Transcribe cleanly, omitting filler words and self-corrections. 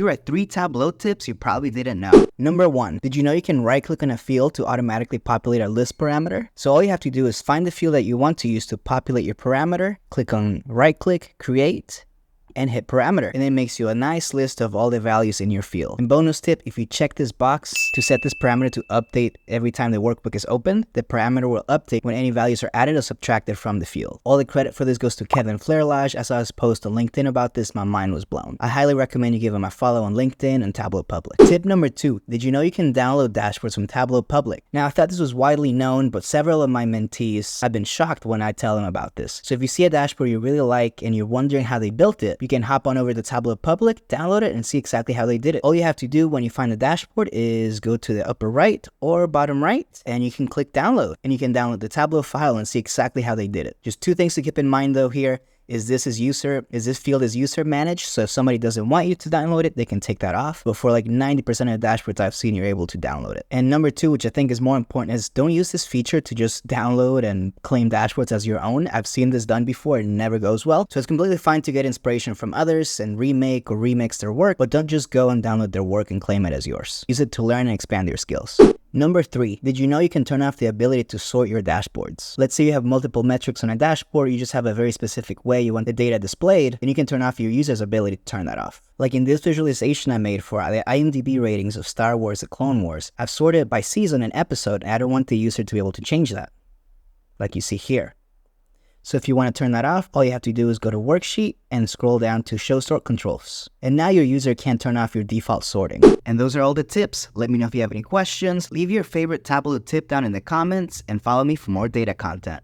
Here are 3 Tableau tips you probably didn't know. Number 1, did you know you can right-click on a field to automatically populate a list parameter? So all you have to do is find the field that you want to use to populate your parameter, click on right-click, create, and hit parameter, and it makes you a nice list of all the values in your field. And bonus tip, if you check this box to set this parameter to update every time the workbook is opened, the parameter will update when any values are added or subtracted from the field. All the credit for this goes to Kevin Flairlage. I saw his post on LinkedIn about this, my mind was blown. I highly recommend you give him a follow on LinkedIn and Tableau Public. Tip number 2, did you know you can download dashboards from Tableau Public? Now I thought this was widely known, but several of my mentees have been shocked when I tell them about this. So if you see a dashboard you really like and you're wondering how they built it, you can hop on over to Tableau Public, download it, and see exactly how they did it. All you have to do when you find the dashboard is go to the upper right or bottom right, and you can click download, and you can download the Tableau file and see exactly how they did it. Just 2 things to keep in mind though here. Is this field is user managed? So if somebody doesn't want you to download it, they can take that off. But for like 90% of the dashboards I've seen, you're able to download it. And number 2, which I think is more important, is don't use this feature to just download and claim dashboards as your own. I've seen this done before. It never goes well. So it's completely fine to get inspiration from others and remake or remix their work, but don't just go and download their work and claim it as yours. Use it to learn and expand your skills. Number 3, did you know you can turn off the ability to sort your dashboards? Let's say you have multiple metrics on a dashboard, you just have a very specific way you want the data displayed, and you can turn off your user's ability to turn that off. Like in this visualization I made for the IMDb ratings of Star Wars: The Clone Wars, I've sorted by season and episode, and I don't want the user to be able to change that, like you see here. So if you want to turn that off, all you have to do is go to Worksheet and scroll down to Show Sort Controls. And now your user can turn off your default sorting. And those are all the tips. Let me know if you have any questions. Leave your favorite Tableau tip down in the comments and follow me for more data content.